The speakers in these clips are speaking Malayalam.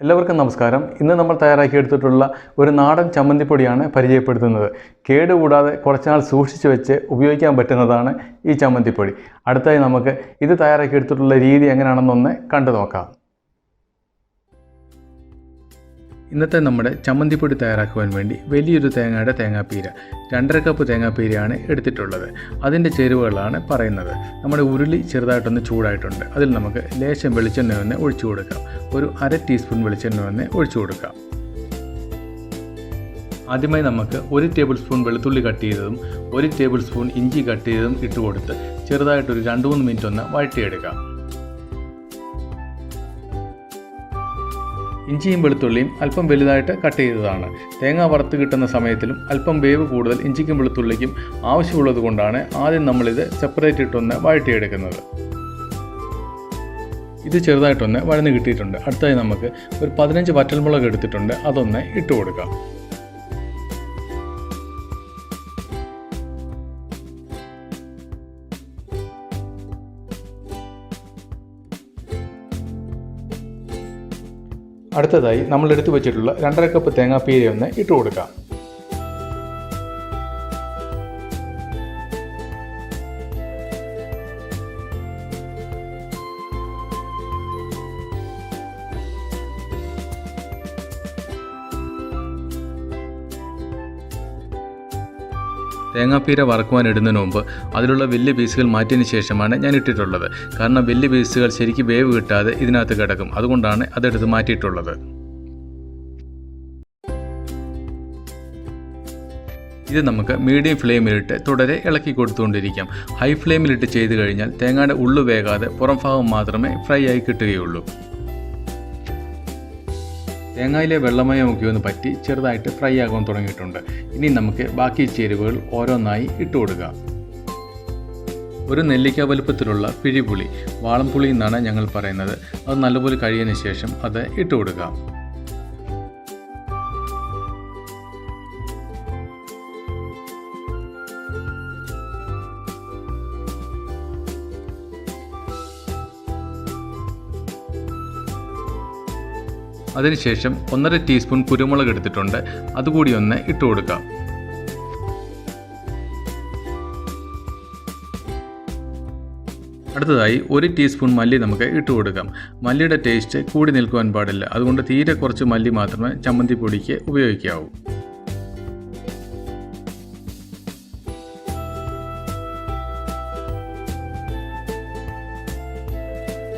എല്ലാവർക്കും നമസ്കാരം. ഇന്ന് നമ്മൾ തയ്യാറാക്കിയെടുത്തിട്ടുള്ള ഒരു നാടൻ ചമ്മന്തിപ്പൊടിയാണ് പരിചയപ്പെടുത്തുന്നത്. കേടുകൂടാതെ കുറച്ചുനാൾ സൂക്ഷിച്ചു വെച്ച് ഉപയോഗിക്കാൻ പറ്റുന്നതാണ് ഈ ചമ്മന്തിപ്പൊടി. അടുത്തായി നമുക്ക് ഇത് തയ്യാറാക്കിയെടുത്തിട്ടുള്ള രീതി എങ്ങനെയാണെന്നൊന്ന് കണ്ടു നോക്കാം. ഇന്നത്തെ നമ്മുടെ ചമ്മന്തിപ്പൊടി തയ്യാറാക്കുവാൻ വേണ്ടി വലിയൊരു തേങ്ങയുടെ തേങ്ങാപ്പീര 2.5 കപ്പ് തേങ്ങാപ്പീരയാണ് എടുത്തിട്ടുള്ളത്. അതിൻ്റെ ചേരുവകളാണ് പറയുന്നത്. നമ്മുടെ ഉരുളി ചെറുതായിട്ടൊന്ന് ചൂടായിട്ടുണ്ട്. അതിൽ നമുക്ക് ലേശം വെളിച്ചെണ്ണ ഒന്ന് ഒഴിച്ചു കൊടുക്കാം. ഒരു 1/2 ടീസ്പൂൺ വെളിച്ചെണ്ണ ഒന്ന് ഒഴിച്ചു കൊടുക്കാം. ആദ്യമായി നമുക്ക് 1 ടേബിൾ സ്പൂൺ വെളുത്തുള്ളി കട്ട് ചെയ്തതും 1 ടേബിൾ സ്പൂൺ ഇഞ്ചി കട്ട് ചെയ്തതും ഇട്ട് കൊടുത്ത് ചെറുതായിട്ടൊരു 2-3 മിനിറ്റ് ഒന്ന് വഴറ്റിയെടുക്കാം. ഇഞ്ചിയും വെളുത്തുള്ളിയും അല്പം വലുതായിട്ട് കട്ട് ചെയ്തതാണ്. തേങ്ങ വറുത്ത് കിട്ടുന്ന സമയത്തിലും അല്പം വേവ് കൂടുതൽ ഇഞ്ചിക്കും വെളുത്തുള്ളിക്കും ആവശ്യമുള്ളത് കൊണ്ടാണ് ആദ്യം നമ്മളിത് സെപ്പറേറ്റ് ഇട്ടൊന്ന് വഴറ്റിയെടുക്കുന്നത്. ഇത് ചെറുതായിട്ടൊന്ന് വഴന്ന് കിട്ടിയിട്ടുണ്ട്. അടുത്തായി നമുക്ക് ഒരു 15 വറ്റൽമുളക് എടുത്തിട്ടുണ്ട്. അതൊന്ന് ഇട്ട് കൊടുക്കാം. അടുത്തതായി നമ്മൾ എടുത്തു വെച്ചിട്ടുള്ള 2.5 കപ്പ് തേങ്ങാപ്പീര ഒന്ന് ഇട്ട് കൊടുക്കാം. തേങ്ങാപ്പീര വറക്കുവാൻ ഇടുന്നതിന് മുമ്പ് അതിലുള്ള വലിയ പീസുകൾ മാറ്റിയതിന് ശേഷമാണ് ഞാൻ ഇട്ടിട്ടുള്ളത്. കാരണം വലിയ പീസുകൾ ശരിക്കും വേവ് കിട്ടാതെ ഇതിനകത്ത് കിടക്കും. അതുകൊണ്ടാണ് അതെടുത്ത് മാറ്റിയിട്ടുള്ളത്. ഇത് നമുക്ക് മീഡിയം ഫ്ലെയിമിലിട്ട് തുടരെ ഇളക്കി കൊടുത്തുകൊണ്ടിരിക്കാം. ഹൈ ഫ്ലെയിമിലിട്ട് ചെയ്ത് കഴിഞ്ഞാൽ തേങ്ങയുടെ ഉള്ളു വേകാതെ പുറം ഭാഗം മാത്രമേ ഫ്രൈ ആയി കിട്ടുകയുള്ളൂ. തേങ്ങയിലെ വെള്ളമയമൊക്കെ ഒന്ന് പറ്റി ചെറുതായിട്ട് ഫ്രൈ ആകാൻ തുടങ്ങിയിട്ടുണ്ട്. ഇനി നമുക്ക് ബാക്കി ചേരുവകൾ ഓരോന്നായി ഇട്ട് കൊടുക്കാം. ഒരു നെല്ലിക്ക വലുപ്പത്തിലുള്ള പിഴിപുളി, വാളംപുളി എന്നാണ് ഞങ്ങൾ പറയുന്നത്. അത് നല്ലപോലെ കഴിയുന്നതിന് ശേഷം അത് ഇട്ട് കൊടുക്കാം. അതിനുശേഷം 1.5 ടീസ്പൂൺ കുരുമുളക് എടുത്തിട്ടുണ്ട്. അതുകൂടി ഒന്ന് ഇട്ട് കൊടുക്കാം. അടുത്തതായി 1 ടീസ്പൂൺ മല്ലി നമുക്ക് ഇട്ട് കൊടുക്കാം. മല്ലിയുടെ ടേസ്റ്റ് കൂടി നിൽക്കുവാൻ പാടില്ല. അതുകൊണ്ട് തീരെ കുറച്ച് മല്ലി മാത്രമേ ചമ്മന്തിപ്പൊടിക്ക് ഉപയോഗിക്കാവൂ.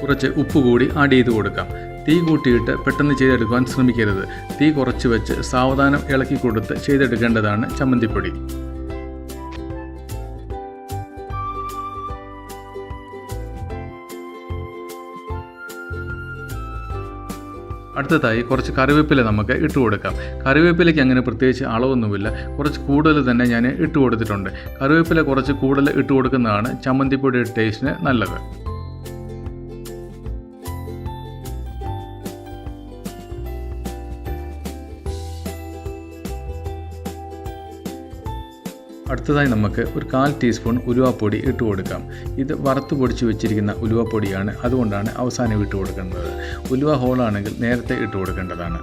കുറച്ച് ഉപ്പ് കൂടി ആഡ് ചെയ്ത് കൊടുക്കാം. തീ കൂട്ടിയിട്ട് പെട്ടെന്ന് ചെയ്തെടുക്കുവാൻ ശ്രമിക്കരുത്. തീ കുറച്ച് വെച്ച് സാവധാനം ഇളക്കി കൊടുത്ത് ചെയ്തെടുക്കേണ്ടതാണ് ചമ്മന്തിപ്പൊടി. അടുത്തതായി കുറച്ച് കറിവേപ്പില നമുക്ക് ഇട്ട് കൊടുക്കാം. കറിവേപ്പിലയ്ക്ക് അങ്ങനെ പ്രത്യേകിച്ച് അളവൊന്നുമില്ല. കുറച്ച് കൂടുതൽ തന്നെ ഞാൻ ഇട്ട് കൊടുത്തിട്ടുണ്ട്. കറിവേപ്പില കുറച്ച് കൂടുതൽ ഇട്ട് കൊടുക്കുന്നതാണ് ചമ്മന്തിപ്പൊടിയുടെ ടേസ്റ്റിന് നല്ലത്. അടുത്തതായി നമുക്ക് ഒരു 1/4 ടീസ്പൂൺ ഉലുവാപ്പൊടി ഇട്ട് കൊടുക്കാം. ഇത് വറുത്ത് പൊടിച്ച് വെച്ചിരിക്കുന്ന ഉലുവാപ്പൊടിയാണ്. അതുകൊണ്ടാണ് അവസാനം ഇട്ട് കൊടുക്കേണ്ടത്. ഉലുവ ഹോളാണെങ്കിൽ നേരത്തെ ഇട്ട് കൊടുക്കേണ്ടതാണ്.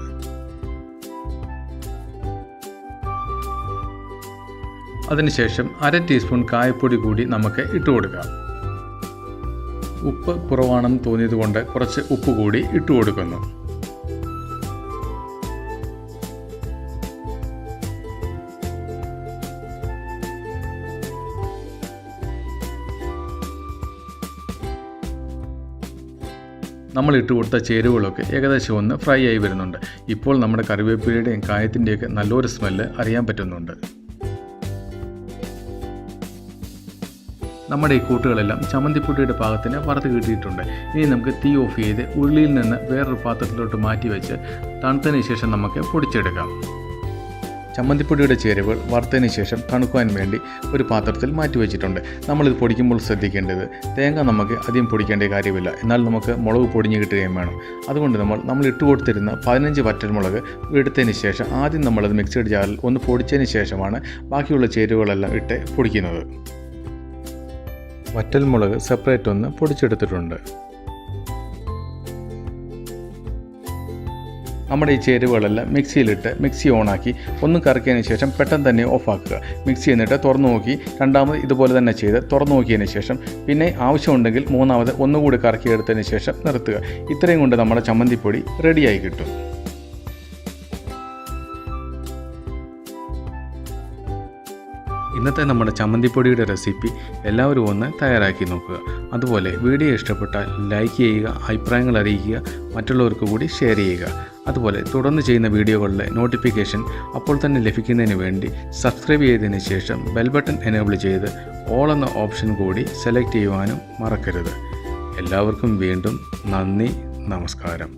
അതിനുശേഷം 1/2 ടീസ്പൂൺ കായപ്പൊടി കൂടി നമുക്ക് ഇട്ട് കൊടുക്കാം. ഉപ്പ് കുറവാണെന്ന് തോന്നിയതുകൊണ്ട് കുറച്ച് ഉപ്പ് കൂടി ഇട്ട് കൊടുക്കുന്നു. നമ്മൾ ഇട്ട് കൊടുത്ത ചേരുവകളൊക്കെ ഏകദേശം ഒന്ന് ഫ്രൈ ആയി വരുന്നുണ്ട്. ഇപ്പോൾ നമ്മുടെ കറിവേപ്പിലയുടെയും കായത്തിൻ്റെയൊക്കെ നല്ലൊരു സ്മെല്ല് അറിയാൻ പറ്റുന്നുണ്ട്. നമ്മുടെ ഈ കൂട്ടുകളെല്ലാം ചമ്മന്തിപ്പൊടിയുടെ പാകത്തിന് വറുത്ത് കിട്ടിയിട്ടുണ്ട്. ഇനി നമുക്ക് തീ ഓഫ് ചെയ്ത് ഉരുളിയിൽ നിന്ന് വേറൊരു പാത്രത്തിലോട്ട് മാറ്റി വെച്ച് തണുത്തതിന് ശേഷം നമുക്ക് പൊടിച്ചെടുക്കാം. ചമ്മന്തിപ്പൊടിയുടെ ചേരുവകൾ വറുത്തതിന് ശേഷം തണുക്കുവാൻ വേണ്ടി ഒരു പാത്രത്തിൽ മാറ്റി വെച്ചിട്ടുണ്ട്. നമ്മളിത് പൊടിക്കുമ്പോൾ ശ്രദ്ധിക്കേണ്ടത് തേങ്ങ നമുക്ക് അധികം പൊടിക്കേണ്ട കാര്യമില്ല. എന്നാൽ നമുക്ക് മുളക് പൊടിഞ്ഞ് കിട്ടുകയും വേണം. അതുകൊണ്ട് നമ്മൾ ഇട്ട് കൊടുത്തിരുന്ന 15 വറ്റൽമുളക് എടുത്തതിന് ശേഷം ആദ്യം നമ്മളത് മിക്സഡ് ജാറിൽ ഒന്ന് പൊടിച്ചതിന് ശേഷമാണ് ബാക്കിയുള്ള ചേരുവകളെല്ലാം ഇട്ട് പൊടിക്കുന്നത്. വറ്റൽമുളക് സെപ്പറേറ്റ് ഒന്ന് പൊടിച്ചെടുത്തിട്ടുണ്ട്. നമ്മുടെ ഈ ചേരുവകളെല്ലാം മിക്സിയിലിട്ട് മിക്സി ഓണാക്കി ഒന്ന് കറക്കിയതിന് ശേഷം പെട്ടെന്ന് തന്നെ ഓഫാക്കുക. മിക്സി എന്നിട്ട് തുറന്നു നോക്കി രണ്ടാമത് ഇതുപോലെ തന്നെ ചെയ്ത് തുറന്നു നോക്കിയതിന് ശേഷം പിന്നെ ആവശ്യമുണ്ടെങ്കിൽ മൂന്നാമത് ഒന്നുകൂടി കറക്കിയെടുത്തതിന് ശേഷം നിർത്തുക. ഇത്രയും കൊണ്ട് നമ്മുടെ ചമ്മന്തിപ്പൊടി റെഡിയായി കിട്ടും. ഇന്നത്തെ നമ്മുടെ ചമ്മന്തിപ്പൊടിയുടെ റെസിപ്പി എല്ലാവരും ഒന്ന് തയ്യാറാക്കി നോക്കുക. അതുപോലെ വീഡിയോ ഇഷ്ടപ്പെട്ടാൽ ലൈക്ക് ചെയ്യുക, അഭിപ്രായങ്ങൾ അറിയിക്കുക, മറ്റുള്ളവർക്ക് കൂടി ഷെയർ ചെയ്യുക. അതുപോലെ തുടർന്ന് ചെയ്യുന്ന വീഡിയോകളുടെ നോട്ടിഫിക്കേഷൻ അപ്പോൾ തന്നെ ലഭിക്കുന്നതിന് വേണ്ടി സബ്സ്ക്രൈബ് ചെയ്തതിന് ശേഷം ബെൽ ബട്ടൺ എനേബിൾ ചെയ്ത് ഓൾ എന്ന ഓപ്ഷൻ കൂടി സെലക്ട് ചെയ്യുവാനും മറക്കരുത്. എല്ലാവർക്കും വീണ്ടും നന്ദി, നമസ്കാരം.